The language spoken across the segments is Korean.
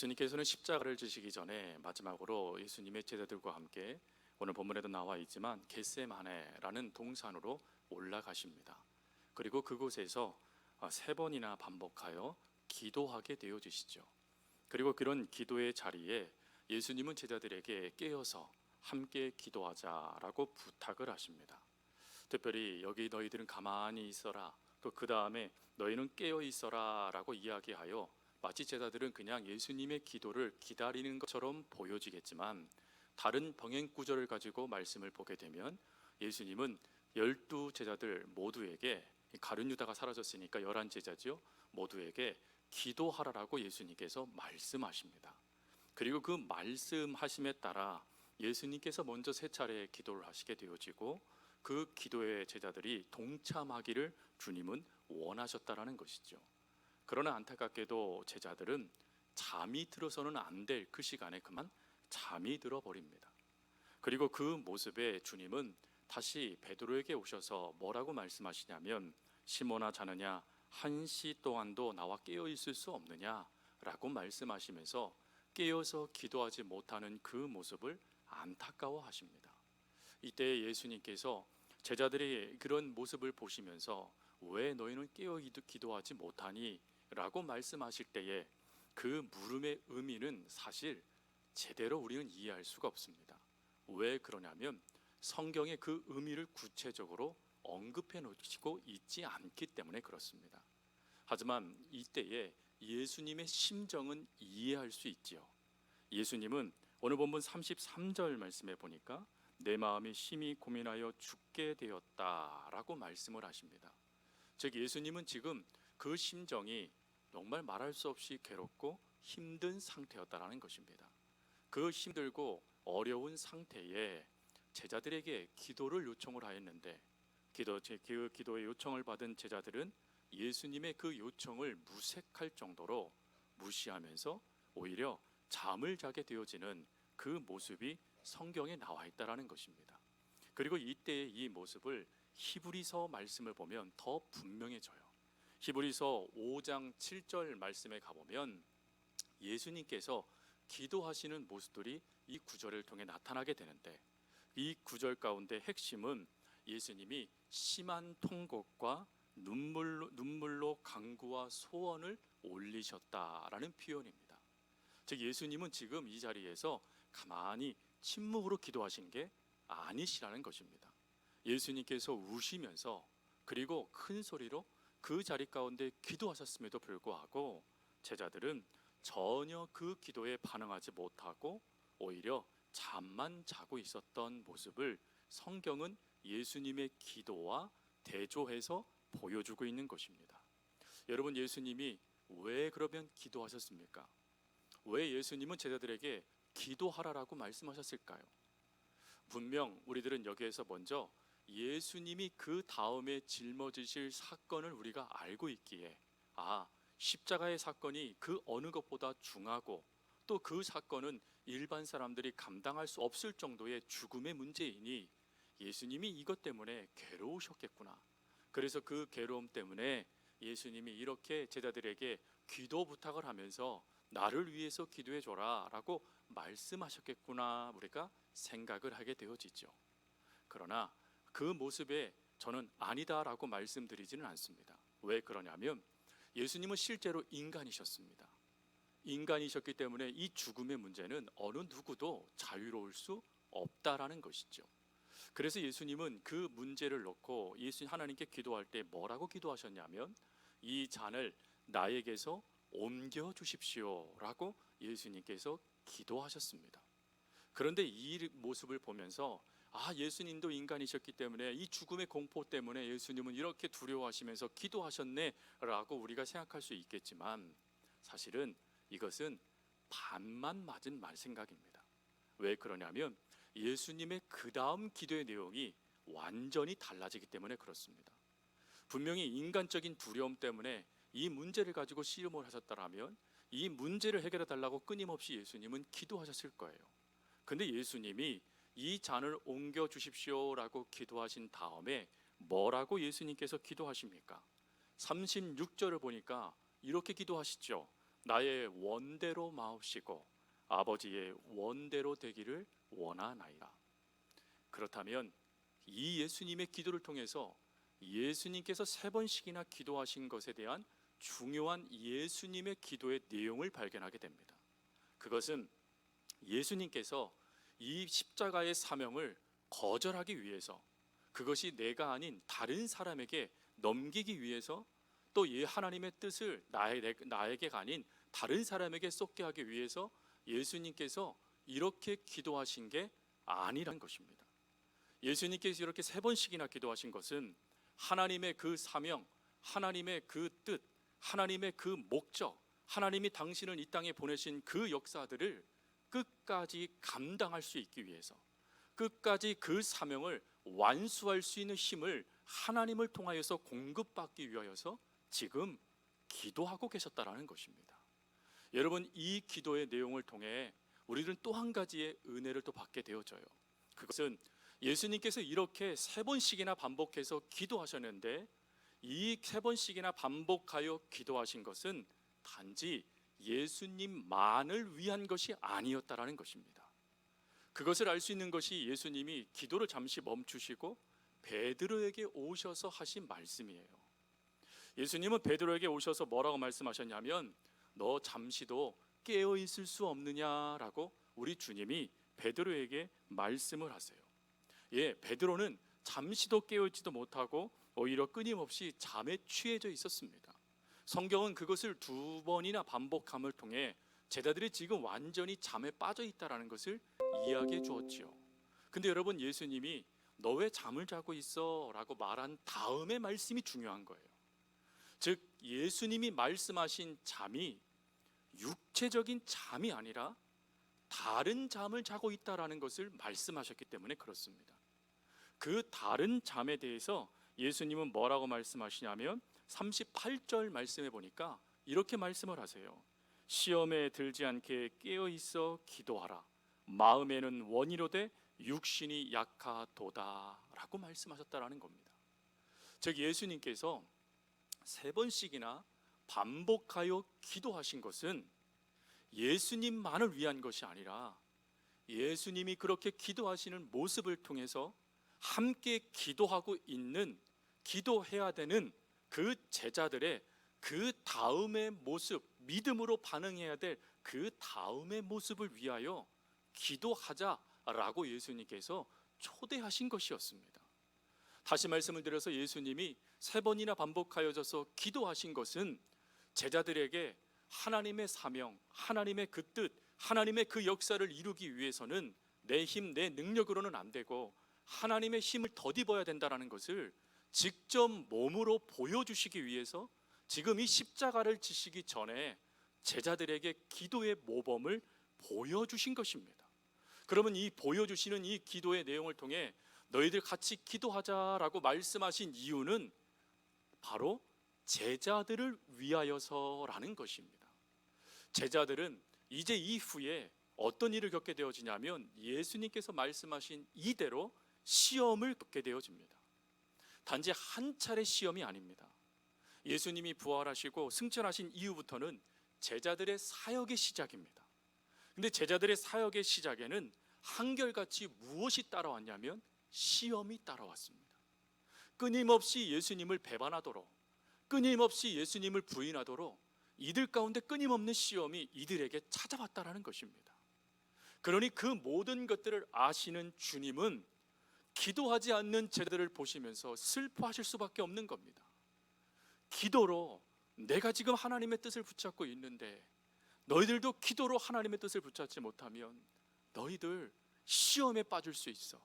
주님께서는 십자가를 지시기 전에 마지막으로 예수님의 제자들과 함께 오늘 본문에도 나와 있지만 겟세마네라는 동산으로 올라가십니다. 그리고 그곳에서 세 번이나 반복하여 기도하게 되어지시죠. 그리고 그런 기도의 자리에 예수님은 제자들에게 깨어서 함께 기도하자라고 부탁을 하십니다. 특별히 여기 너희들은 가만히 있어라, 또 그 다음에 너희는 깨어 있어라 라고 이야기하여 마치 제자들은 그냥 예수님의 기도를 기다리는 것처럼 보여지겠지만, 다른 병행 구절을 가지고 말씀을 보게 되면 예수님은 12제자들 모두에게, 가룟 유다가 사라졌으니까 11제자지요, 모두에게 기도하라라고 예수님께서 말씀하십니다. 그리고 그 말씀하심에 따라 예수님께서 먼저 세 차례 기도를 하시게 되어지고, 그 기도에 제자들이 동참하기를 주님은 원하셨다라는 것이죠. 그러나 안타깝게도 제자들은 잠이 들어서는 안 될 그 시간에 그만 잠이 들어 버립니다. 그리고 그 모습에 주님은 다시 베드로에게 오셔서 뭐라고 말씀하시냐면, 시몬아 자느냐, 한시 동안도 나와 깨어 있을 수 없느냐 라고 말씀하시면서 깨어서 기도하지 못하는 그 모습을 안타까워 하십니다. 이때 예수님께서 제자들이 그런 모습을 보시면서 왜 너희는 깨어 기도하지 못하니? 라고 말씀하실 때에 그 물음의 의미는 사실 제대로 우리는 이해할 수가 없습니다. 왜 그러냐면 성경에 그 의미를 구체적으로 언급해 놓으시고 있지 않기 때문에 그렇습니다. 하지만 이때에 예수님의 심정은 이해할 수 있지요. 예수님은 오늘 본문 33절 말씀에 보니까 내 마음이 심히 고민하여 죽게 되었다라고 말씀을 하십니다. 즉 예수님은 지금 그 심정이 정말 말할 수 없이 괴롭고 힘든 상태였다라는 것입니다. 그 힘들고 어려운 상태에 제자들에게 기도를 요청을 하였는데, 그 기도의 요청을 받은 제자들은 예수님의 그 요청을 무색할 정도로 무시하면서 오히려 잠을 자게 되어지는 그 모습이 성경에 나와 있다라는 것입니다. 그리고 이때의 이 모습을 히브리서 말씀을 보면 더 분명해져요. 히브리서 5장 7절 말씀에 가보면 예수님께서 기도하시는 모습들이 이 구절을 통해 나타나게 되는데, 이 구절 가운데 핵심은 예수님이 심한 통곡과 눈물로 간구와 소원을 올리셨다라는 표현입니다. 즉 예수님은 지금 이 자리에서 가만히 침묵으로 기도하신 게 아니시라는 것입니다. 예수님께서 우시면서 그리고 큰 소리로 그 자리 가운데 기도하셨음에도 불구하고 제자들은 전혀 그 기도에 반응하지 못하고 오히려 잠만 자고 있었던 모습을 성경은 예수님의 기도와 대조해서 보여주고 있는 것입니다. 여러분, 예수님이 왜 그러면 기도하셨습니까? 왜 예수님은 제자들에게 기도하라라고 말씀하셨을까요? 분명 우리들은 여기에서 먼저 예수님이 그 다음에 짊어지실 사건을 우리가 알고 있기에, 십자가의 사건이 그 어느 것보다 중하고 또 그 사건은 일반 사람들이 감당할 수 없을 정도의 죽음의 문제이니 예수님이 이것 때문에 괴로우셨겠구나. 그래서 그 괴로움 때문에 예수님이 이렇게 제자들에게 기도 부탁을 하면서 나를 위해서 기도해 줘라 라고 말씀하셨겠구나, 우리가 생각을 하게 되어지죠. 그러나 그 모습에 저는 아니다라고 말씀드리지는 않습니다. 왜 그러냐면 예수님은 실제로 인간이셨습니다. 인간이셨기 때문에 이 죽음의 문제는 어느 누구도 자유로울 수 없다라는 것이죠. 그래서 예수님은 그 문제를 놓고 하나님께 기도할 때 뭐라고 기도하셨냐면, 이 잔을 나에게서 옮겨 주십시오 라고 예수님께서 기도하셨습니다. 그런데 이 모습을 보면서 예수님도 인간이셨기 때문에 이 죽음의 공포 때문에 예수님은 이렇게 두려워하시면서 기도하셨네 라고 우리가 생각할 수 있겠지만, 사실은 이것은 반만 맞은 생각입니다. 왜 그러냐면 예수님의 그 다음 기도의 내용이 완전히 달라지기 때문에 그렇습니다. 분명히 인간적인 두려움 때문에 이 문제를 가지고 씨름을 하셨다면 이 문제를 해결해 달라고 끊임없이 예수님은 기도하셨을 거예요. 근데 예수님이 이 잔을 옮겨 주십시오 라고 기도하신 다음에 뭐라고 예수님께서 기도하십니까? 36절을 보니까 이렇게 기도하시죠. 나의 원대로 마옵시고 아버지의 원대로 되기를 원하나이다. 그렇다면 이 예수님의 기도를 통해서 예수님께서 3번씩이나 기도하신 것에 대한 중요한 예수님의 기도의 내용을 발견하게 됩니다. 그것은 예수님께서 이 십자가의 사명을 거절하기 위해서, 그것이 내가 아닌 다른 사람에게 넘기기 위해서, 또 하나님의 뜻을 나에게가 아닌 다른 사람에게 쏟게 하기 위해서 예수님께서 이렇게 기도하신 게 아니라는 것입니다. 예수님께서 이렇게 3번씩이나 기도하신 것은 하나님의 그 사명, 하나님의 그 뜻, 하나님의 그 목적, 하나님이 당신을 이 땅에 보내신 그 역사들을 끝까지 감당할 수 있기 위해서, 끝까지 그 사명을 완수할 수 있는 힘을 하나님을 통하여서 공급받기 위하여서 지금 기도하고 계셨다라는 것입니다. 여러분, 이 기도의 내용을 통해 우리들은 또 한 가지의 은혜를 또 받게 되어져요. 그것은 예수님께서 이렇게 3번씩이나 반복해서 기도하셨는데, 이 3번씩이나 반복하여 기도하신 것은 단지 예수님만을 위한 것이 아니었다라는 것입니다. 그것을 알 수 있는 것이 예수님이 기도를 잠시 멈추시고 베드로에게 오셔서 하신 말씀이에요. 예수님은 베드로에게 오셔서 뭐라고 말씀하셨냐면, 너 잠시도 깨어 있을 수 없느냐라고 우리 주님이 베드로에게 말씀을 하세요. 베드로는 잠시도 깨어 있지도 못하고 오히려 끊임없이 잠에 취해져 있었습니다. 성경은 그것을 2번이나 반복함을 통해 제자들이 지금 완전히 잠에 빠져 있다라는 것을 이야기해 주었지요. 근데 여러분, 예수님이 너 왜 잠을 자고 있어? 라고 말한 다음의 말씀이 중요한 거예요. 즉, 예수님이 말씀하신 잠이 육체적인 잠이 아니라 다른 잠을 자고 있다라는 것을 말씀하셨기 때문에 그렇습니다. 그 다른 잠에 대해서 예수님은 뭐라고 말씀하시냐면 38절 말씀해 보니까 이렇게 말씀을 하세요. 시험에 들지 않게 깨어 있어 기도하라. 마음에는 원이로되 육신이 약하도다라고 말씀하셨다라는 겁니다. 즉, 예수님께서 3번씩이나 반복하여 기도하신 것은 예수님만을 위한 것이 아니라 예수님이 그렇게 기도하시는 모습을 통해서 함께 기도하고 있는, 기도해야 되는 그 제자들의 그 다음의 모습, 믿음으로 반응해야 될 그 다음의 모습을 위하여 기도하자라고 예수님께서 초대하신 것이었습니다. 다시 말씀을 드려서 예수님이 3번이나 반복하여져서 기도하신 것은 제자들에게 하나님의 사명, 하나님의 그 뜻, 하나님의 그 역사를 이루기 위해서는 내 힘, 내 능력으로는 안 되고 하나님의 힘을 덧입어야 된다는 것을 직접 몸으로 보여주시기 위해서 지금 이 십자가를 지시기 전에 제자들에게 기도의 모범을 보여주신 것입니다. 그러면 이 보여주시는 이 기도의 내용을 통해 너희들 같이 기도하자라고 말씀하신 이유는 바로 제자들을 위하여서라는 것입니다. 제자들은 이제 이후에 어떤 일을 겪게 되어지냐면 예수님께서 말씀하신 이대로 시험을 겪게 되어집니다. 단지 한 차례 시험이 아닙니다. 예수님이 부활하시고 승천하신 이후부터는 제자들의 사역의 시작입니다. 근데 제자들의 사역의 시작에는 한결같이 무엇이 따라왔냐면 시험이 따라왔습니다. 끊임없이 예수님을 배반하도록, 끊임없이 예수님을 부인하도록 이들 가운데 끊임없는 시험이 이들에게 찾아왔다라는 것입니다. 그러니 그 모든 것들을 아시는 주님은 기도하지 않는 제자들을 보시면서 슬퍼하실 수밖에 없는 겁니다. 기도로 내가 지금 하나님의 뜻을 붙잡고 있는데 너희들도 기도로 하나님의 뜻을 붙잡지 못하면 너희들 시험에 빠질 수 있어.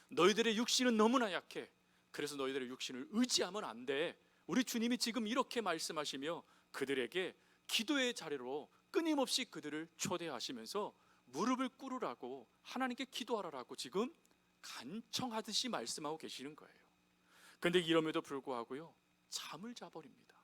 너희들의 육신은 너무나 약해. 그래서 너희들의 육신을 의지하면 안 돼. 우리 주님이 지금 이렇게 말씀하시며 그들에게 기도의 자리로 끊임없이 그들을 초대하시면서 무릎을 꿇으라고, 하나님께 기도하라고 지금 간청하듯이 말씀하고 계시는 거예요. 그런데 이럼에도 불구하고요, 잠을 자버립니다.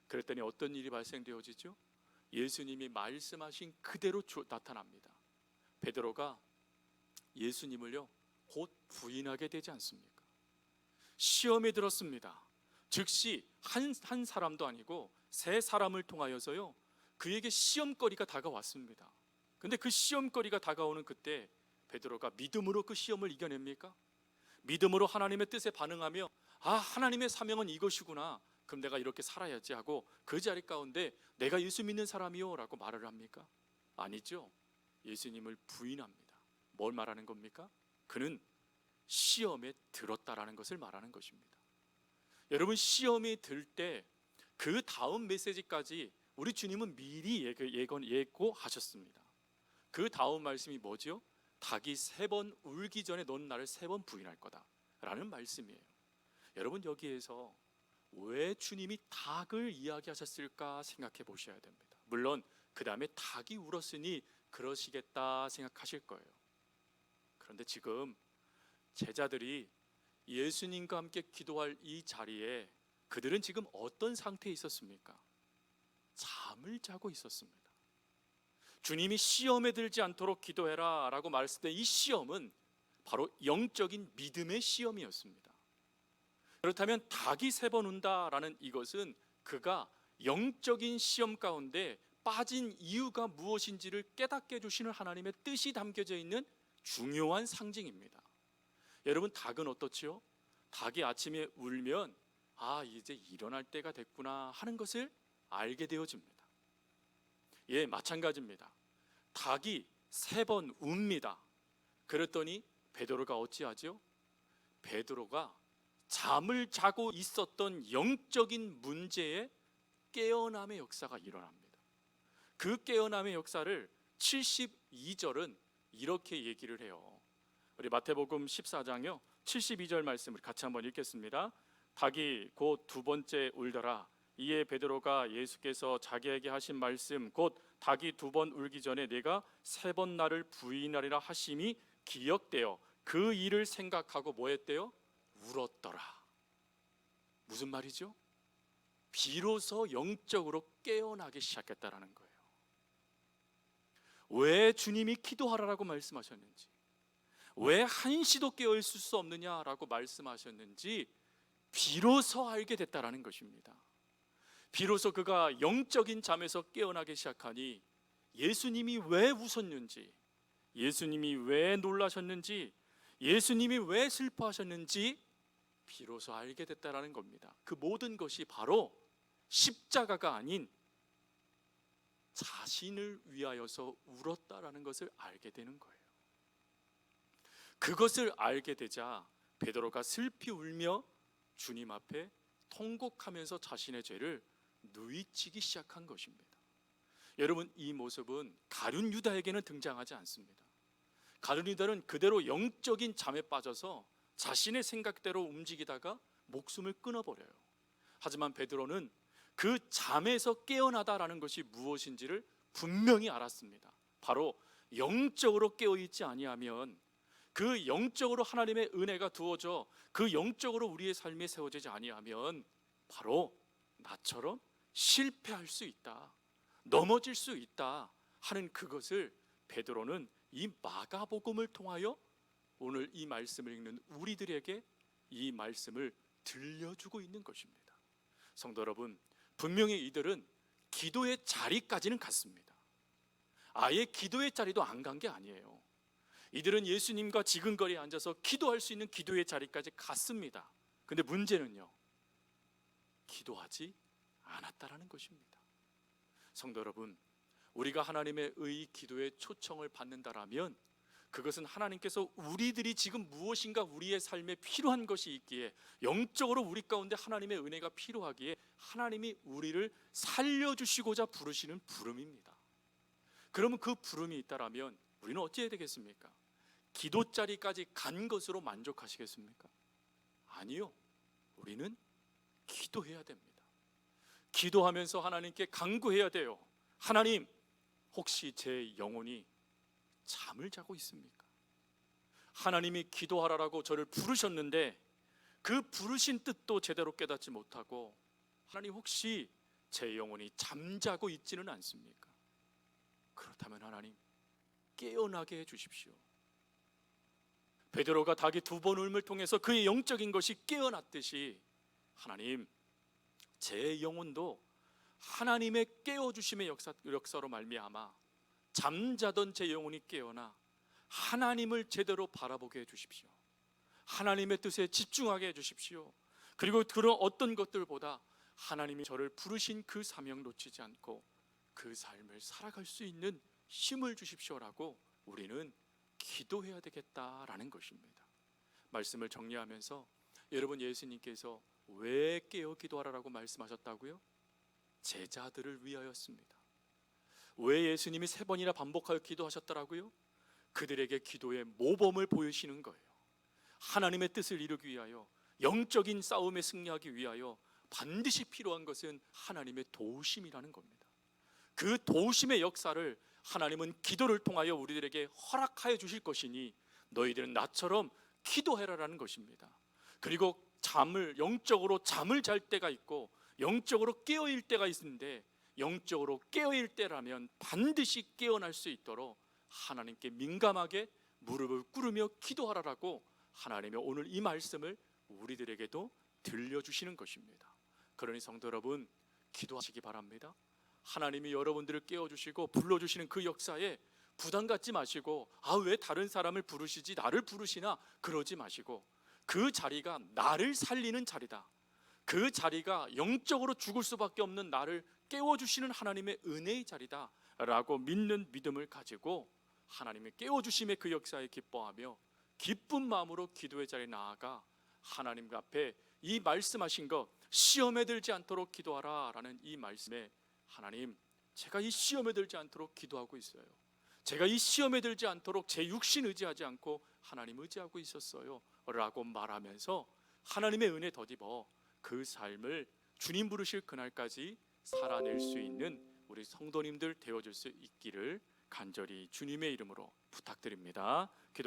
그랬더니 어떤 일이 발생되어지죠? 예수님이 말씀하신 그대로 나타납니다. 베드로가 예수님을요 곧 부인하게 되지 않습니까? 시험에 들었습니다. 즉시 한 사람도 아니고 3 사람을 통하여서요 그에게 시험거리가 다가왔습니다. 근데 그 시험거리가 다가오는 그때 베드로가 믿음으로 그 시험을 이겨냅니까? 믿음으로 하나님의 뜻에 반응하며 하나님의 사명은 이것이구나, 그럼 내가 이렇게 살아야지 하고 그 자리 가운데 내가 예수 믿는 사람이요 라고 말을 합니까? 아니죠. 예수님을 부인합니다. 뭘 말하는 겁니까? 그는 시험에 들었다라는 것을 말하는 것입니다. 여러분, 시험이 들 때 그 다음 메시지까지 우리 주님은 미리 예고하셨습니다. 그 다음 말씀이 뭐죠? 닭이 3번 울기 전에 넌 나를 3번 부인할 거다 라는 말씀이에요. 여러분, 여기에서 왜 주님이 닭을 이야기하셨을까 생각해 보셔야 됩니다. 물론 그 다음에 닭이 울었으니 그러시겠다 생각하실 거예요. 그런데 지금 제자들이 예수님과 함께 기도할 이 자리에 그들은 지금 어떤 상태에 있었습니까? 잠을 자고 있었습니다. 주님이 시험에 들지 않도록 기도해라 라고 말했을 때 이 시험은 바로 영적인 믿음의 시험이었습니다. 그렇다면 닭이 3번 운다라는 이것은 그가 영적인 시험 가운데 빠진 이유가 무엇인지를 깨닫게 해주시는 하나님의 뜻이 담겨져 있는 중요한 상징입니다. 여러분, 닭은 어떻지요? 닭이 아침에 울면 이제 일어날 때가 됐구나 하는 것을 알게 되어집니다. 예, 마찬가지입니다. 닭이 3번 웁니다. 그랬더니 베드로가 어찌하죠? 베드로가 잠을 자고 있었던 영적인 문제에 깨어남의 역사가 일어납니다. 그 깨어남의 역사를 72절은 이렇게 얘기를 해요. 우리 마태복음 14장요 72절 말씀을 같이 한번 읽겠습니다. 닭이 곧 2번째 울더라. 이에 베드로가 예수께서 자기에게 하신 말씀 곧 닭이 2번 울기 전에 내가 3번 나를 부인하리라 하심이 기억되어 그 일을 생각하고 뭐 했대요? 울었더라. 무슨 말이죠? 비로소 영적으로 깨어나기 시작했다라는 거예요. 왜 주님이 기도하라라고 말씀하셨는지, 왜 한시도 깨어 있을 수 없느냐라고 말씀하셨는지 비로소 알게 됐다라는 것입니다. 비로소 그가 영적인 잠에서 깨어나기 시작하니 예수님이 왜 웃었는지, 예수님이 왜 놀라셨는지, 예수님이 왜 슬퍼하셨는지 비로소 알게 됐다라는 겁니다. 그 모든 것이 바로 십자가가 아닌 자신을 위하여서 울었다라는 것을 알게 되는 거예요. 그것을 알게 되자 베드로가 슬피 울며 주님 앞에 통곡하면서 자신의 죄를 누이치기 시작한 것입니다. 여러분, 이 모습은 가룟 유다에게는 등장하지 않습니다. 가룟 유다는 그대로 영적인 잠에 빠져서 자신의 생각대로 움직이다가 목숨을 끊어버려요. 하지만 베드로는 그 잠에서 깨어나다라는 것이 무엇인지를 분명히 알았습니다. 바로 영적으로 깨어있지 아니하면, 그 영적으로 하나님의 은혜가 두어져 그 영적으로 우리의 삶이 세워지지 아니하면 바로 나처럼 실패할 수 있다, 넘어질 수 있다 하는 그것을 베드로는 이 마가복음을 통하여 오늘 이 말씀을 읽는 우리들에게 이 말씀을 들려주고 있는 것입니다. 성도 여러분, 분명히 이들은 기도의 자리까지는 갔습니다. 아예 기도의 자리도 안 간 게 아니에요. 이들은 예수님과 지근거리에 앉아서 기도할 수 있는 기도의 자리까지 갔습니다. 근데 문제는요, 기도하지 않았다라는 것입니다. 성도 여러분, 우리가 하나님의 기도의 초청을 받는다라면 그것은 하나님께서 우리들이 지금 무엇인가 우리의 삶에 필요한 것이 있기에, 영적으로 우리 가운데 하나님의 은혜가 필요하기에 하나님이 우리를 살려주시고자 부르시는 부름입니다. 그러면 그 부름이 있다라면 우리는 어찌해야 되겠습니까? 기도 자리까지 간 것으로 만족하시겠습니까? 아니요. 우리는 기도해야 됩니다. 기도하면서 하나님께 간구해야 돼요. 하나님, 혹시 제 영혼이 잠을 자고 있습니까? 하나님이 기도하라라고 저를 부르셨는데 그 부르신 뜻도 제대로 깨닫지 못하고, 하나님 혹시 제 영혼이 잠자고 있지는 않습니까? 그렇다면 하나님, 깨어나게 해주십시오. 베드로가 닭이 2번 울음을 통해서 그의 영적인 것이 깨어났듯이 하나님, 제 영혼도 하나님의 깨워주심의 역사로 말미암아 잠자던 제 영혼이 깨어나 하나님을 제대로 바라보게 해주십시오. 하나님의 뜻에 집중하게 해주십시오. 그리고 그런 어떤 것들보다 하나님이 저를 부르신 그 사명 놓치지 않고 그 삶을 살아갈 수 있는 힘을 주십시오라고 우리는 기도해야 되겠다라는 것입니다. 말씀을 정리하면서 여러분, 예수님께서 왜 깨어 기도하라고 말씀하셨다고요? 제자들을 위하였습니다. 왜 예수님이 3번이나 반복하여 기도하셨더라고요? 그들에게 기도의 모범을 보이시는 거예요. 하나님의 뜻을 이루기 위하여, 영적인 싸움에 승리하기 위하여 반드시 필요한 것은 하나님의 도우심이라는 겁니다. 그 도우심의 역사를 하나님은 기도를 통하여 우리들에게 허락하여 주실 것이니 너희들은 나처럼 기도해라라는 것입니다. 그리고 영적으로 잠을 잘 때가 있고 영적으로 깨어일 때가 있는데, 영적으로 깨어일 때라면 반드시 깨어날 수 있도록 하나님께 민감하게 무릎을 꿇으며 기도하라라고 하나님이 오늘 이 말씀을 우리들에게도 들려주시는 것입니다. 그러니 성도 여러분, 기도하시기 바랍니다. 하나님이 여러분들을 깨워주시고 불러주시는 그 역사에 부담 갖지 마시고 왜 다른 사람을 부르시지 나를 부르시나 그러지 마시고, 그 자리가 나를 살리는 자리다, 그 자리가 영적으로 죽을 수밖에 없는 나를 깨워주시는 하나님의 은혜의 자리다 라고 믿는 믿음을 가지고 하나님의 깨워주심의 그 역사에 기뻐하며 기쁜 마음으로 기도의 자리에 나아가 하나님 앞에 이 말씀하신 것, 시험에 들지 않도록 기도하라 라는 이 말씀에, 하나님, 제가 이 시험에 들지 않도록 기도하고 있어요. 제가 이 시험에 들지 않도록 제 육신 의지하지 않고 하나님 의지하고 있었어요 라고 말하면서 하나님의 은혜 덧입어 그 삶을 주님 부르실 그날까지 살아낼 수 있는 우리 성도님들 되어줄 수 있기를 간절히 주님의 이름으로 부탁드립니다. 기도